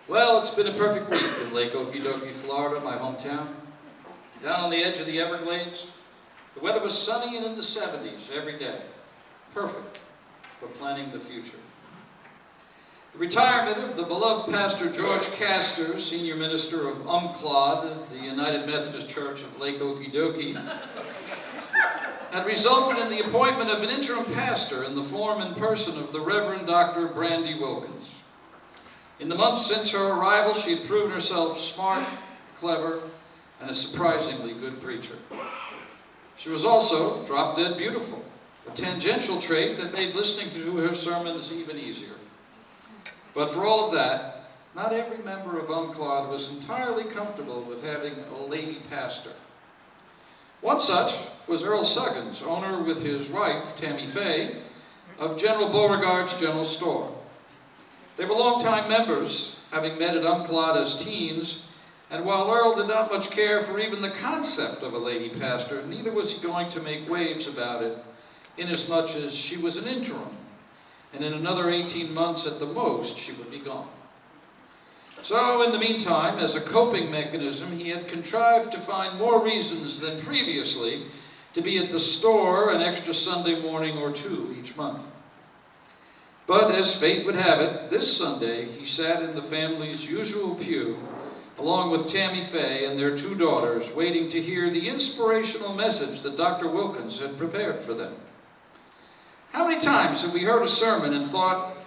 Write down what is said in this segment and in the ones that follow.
Well, it's been a perfect week in Lake Okee-dokee, Florida, my hometown. Down on the edge of the Everglades, the weather was sunny and in the 70s every day. Perfect for planning the future. The retirement of the beloved Pastor George Castor, senior minister of Appleyard, the United Methodist Church of Lake Okee-dokee, had resulted in the appointment of an interim pastor in the form and person of the Reverend Dr. Brandy Wilkins. In the months since her arrival, she had proven herself smart, clever, and a surprisingly good preacher. She was also drop-dead beautiful, a tangential trait that made listening to her sermons even easier. But for all of that, not every member of Appleyard was entirely comfortable with having a lady pastor. One such was Earl Suggins, owner with his wife, Tammy Faye, of General Beauregard's General Store. They were longtime members, having met at Appleyard as teens, and while Earl did not much care for even the concept of a lady pastor, neither was he going to make waves about it, inasmuch as she was an interim, and in another 18 months at the most, she would be gone. So, in the meantime, as a coping mechanism, he had contrived to find more reasons than previously to be at the store an extra Sunday morning or two each month. But as fate would have it, this Sunday he sat in the family's usual pew, along with Tammy Faye and their two daughters, waiting to hear the inspirational message that Dr. Wilkins had prepared for them. How many times have we heard a sermon and thought,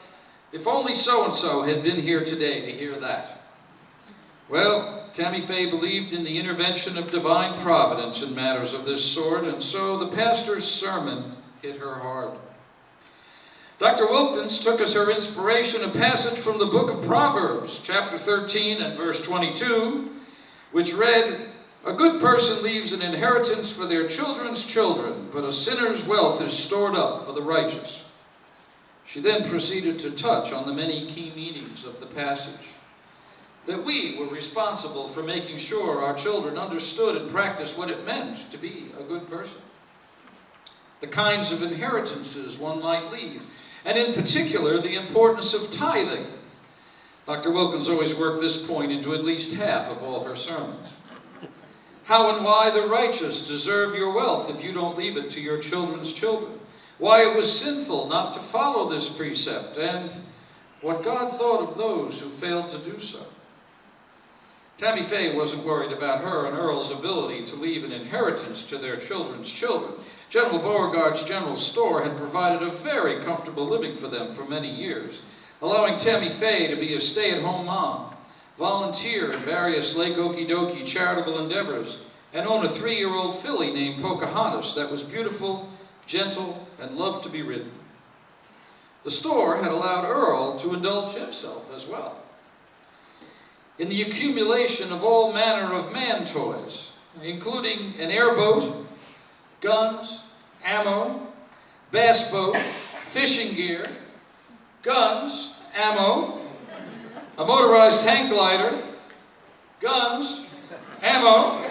if only so-and-so had been here today to hear that? Well, Tammy Faye believed in the intervention of divine providence in matters of this sort, and so the pastor's sermon hit her hard. Dr. Wilkins took as her inspiration a passage from the book of Proverbs, chapter 13 and verse 22, which read, "A good person leaves an inheritance for their children's children, but a sinner's wealth is stored up for the righteous." She then proceeded to touch on the many key meanings of the passage. That we were responsible for making sure our children understood and practiced what it meant to be a good person. The kinds of inheritances one might leave, and in particular, the importance of tithing. Dr. Wilkins always worked this point into at least half of all her sermons. How and why the righteous deserve your wealth if you don't leave it to your children's children. Why it was sinful not to follow this precept, and what God thought of those who failed to do so. Tammy Faye wasn't worried about her and Earl's ability to leave an inheritance to their children's children. General Beauregard's General Store had provided a very comfortable living for them for many years, allowing Tammy Faye to be a stay-at-home mom, volunteer in various Lake Okee-dokee charitable endeavors, and own a 3-year-old filly named Pocahontas that was beautiful, gentle, and loved to be ridden. The store had allowed Earl to indulge himself as well in the accumulation of all manner of man toys, including an airboat, guns, ammo, bass boat, fishing gear, guns, ammo, a motorized hang glider, guns, ammo,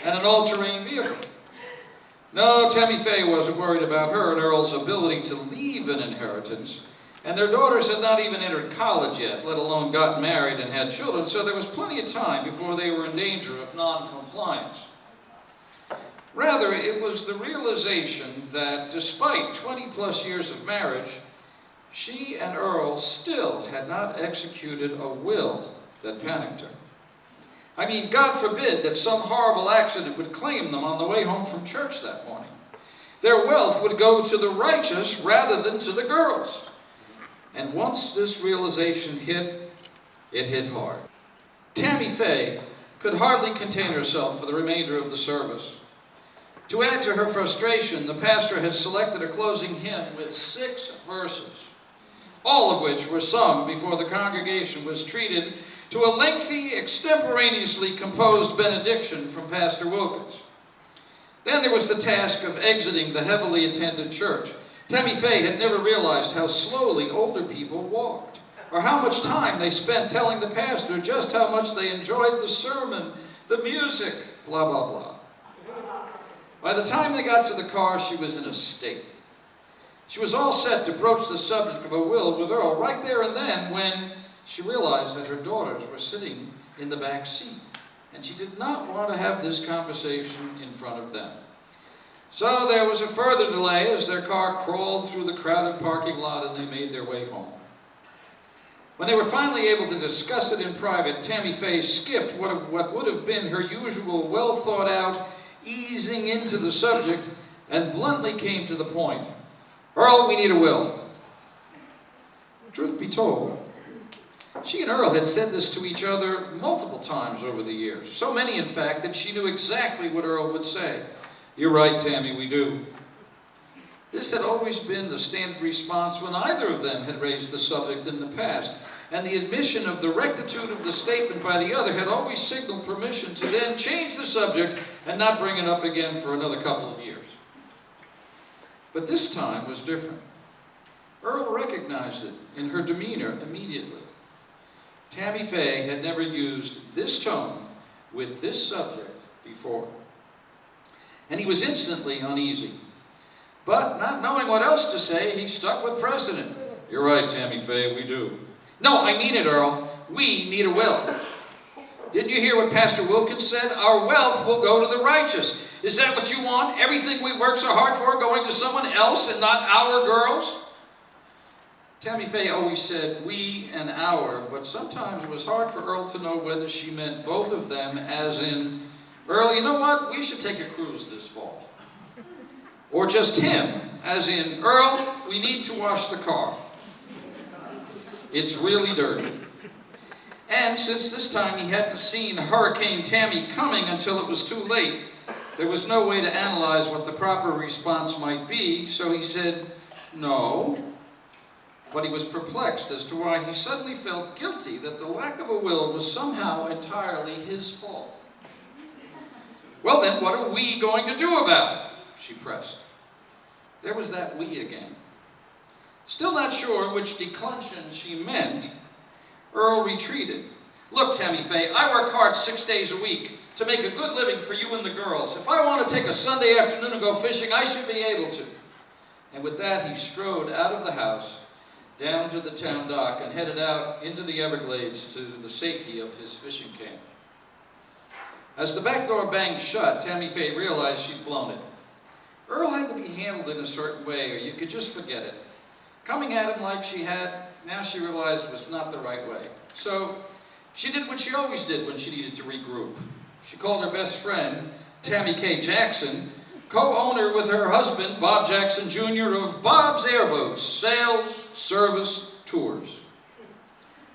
and an all-terrain vehicle. No, Tammy Faye wasn't worried about her and Earl's ability to leave an inheritance, and their daughters had not even entered college yet, let alone gotten married and had children, so there was plenty of time before they were in danger of non-compliance. Rather, it was the realization that despite 20-plus years of marriage, she and Earl still had not executed a will that panicked her. I mean, God forbid that some horrible accident would claim them on the way home from church that morning. Their wealth would go to the righteous rather than to the girls. And once this realization hit, it hit hard. Tammy Faye could hardly contain herself for the remainder of the service. To add to her frustration, the pastor had selected a closing hymn with 6 verses, all of which were sung before the congregation was treated to a lengthy, extemporaneously composed benediction from Pastor Wilkins. Then there was the task of exiting the heavily attended church. Tammy Faye had never realized how slowly older people walked, or how much time they spent telling the pastor just how much they enjoyed the sermon, the music, blah, blah, blah. By the time they got to the car, she was in a state. She was all set to broach the subject of a will with Earl right there and then when she realized that her daughters were sitting in the back seat, and she did not want to have this conversation in front of them. So there was a further delay as their car crawled through the crowded parking lot and they made their way home. When they were finally able to discuss it in private, Tammy Faye skipped what would have been her usual well-thought-out easing into the subject and bluntly came to the point. "Earl, we need a will." Truth be told, she and Earl had said this to each other multiple times over the years. So many, in fact, that she knew exactly what Earl would say. "You're right, Tammy, we do." This had always been the standard response when either of them had raised the subject in the past, and the admission of the rectitude of the statement by the other had always signaled permission to then change the subject and not bring it up again for another couple of years. But this time was different. Earl recognized it in her demeanor immediately. Tammy Faye had never used this tone with this subject before. And he was instantly uneasy. But not knowing what else to say, he stuck with precedent. "You're right, Tammy Faye, we do." "No, I mean it, Earl. We need a will. Didn't you hear what Pastor Wilkins said? Our wealth will go to the righteous. Is that what you want? Everything we've worked so hard for going to someone else and not our girls?" Tammy Faye always said we and our, but sometimes it was hard for Earl to know whether she meant both of them, as in, "Earl, you know what? We should take a cruise this fall." Or just him, as in, "Earl, we need to wash the car. It's really dirty." And since this time he hadn't seen Hurricane Tammy coming until it was too late, there was no way to analyze what the proper response might be, so he said, "No." But he was perplexed as to why he suddenly felt guilty that the lack of a will was somehow entirely his fault. "Well then, what are we going to do about it?" she pressed. There was that "we" again. Still not sure which declension she meant, Earl retreated. "Look, Tammy Faye, I work hard 6 days a week to make a good living for you and the girls. If I want to take a Sunday afternoon and go fishing, I should be able to." And with that, he strode out of the house, down to the town dock, and headed out into the Everglades to the safety of his fishing camp. As the back door banged shut, Tammy Faye realized she'd blown it. Earl had to be handled in a certain way, or you could just forget it. Coming at him like she had, now she realized was not the right way. So she did what she always did when she needed to regroup. She called her best friend, Tammy K. Jackson, co-owner with her husband, Bob Jackson Jr. of Bob's Airboats, Sales, Service, Tours.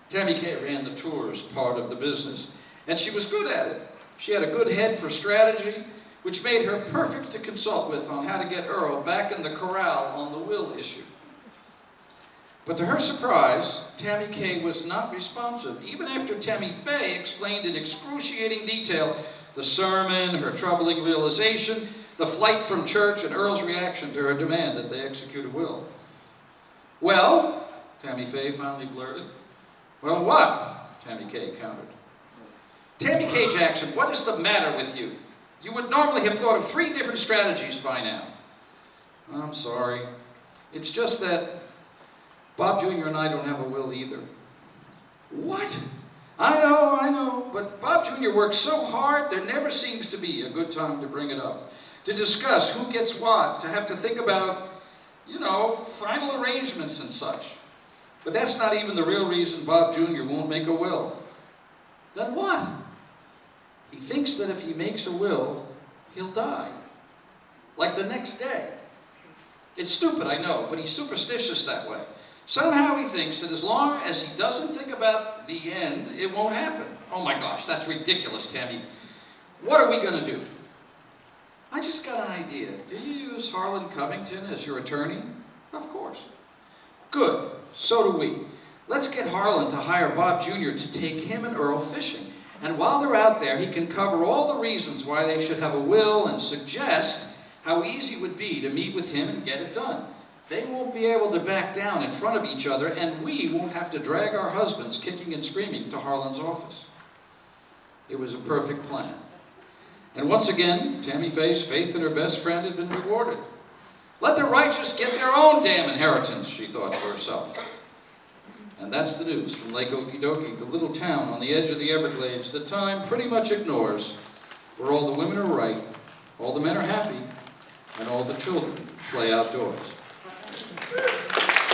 Tammy K. ran the tours part of the business, and she was good at it. She had a good head for strategy, which made her perfect to consult with on how to get Earl back in the corral on the will issue. But to her surprise, Tammy K. was not responsive, even after Tammy Faye explained in excruciating detail the sermon, her troubling realization, the flight from church, and Earl's reaction to her demand that they execute a will. "Well," Tammy Faye finally blurted. "Well, what?" Tammy K. countered. "Tammy K. Jackson, what is the matter with you? You would normally have thought of 3 different strategies by now." "I'm sorry. It's just that Bob Jr. and I don't have a will either." "What?" I know, but Bob Jr. works so hard, there never seems to be a good time to bring it up. To discuss who gets what, to have to think about, final arrangements and such. But that's not even the real reason Bob Jr. won't make a will." "Then what?" "He thinks that if he makes a will, he'll die. Like the next day. It's stupid, I know, but he's superstitious that way. Somehow he thinks that as long as he doesn't think about the end, it won't happen." "Oh my gosh, that's ridiculous, Tammy. What are we going to do?" "I just got an idea. Do you use Harlan Covington as your attorney?" "Of course." "Good. So do we. Let's get Harlan to hire Bob Jr. to take him and Earl fishing. And while they're out there, he can cover all the reasons why they should have a will and suggest how easy it would be to meet with him and get it done. They won't be able to back down in front of each other, and we won't have to drag our husbands kicking and screaming to Harlan's office." It was a perfect plan. And once again, Tammy Faye's faith in her best friend had been rewarded. Let the righteous get their own damn inheritance, she thought to herself. And that's the news from Lake Okee-dokee, the little town on the edge of the Everglades that time pretty much ignores, where all the women are right, all the men are happy, and all the children play outdoors.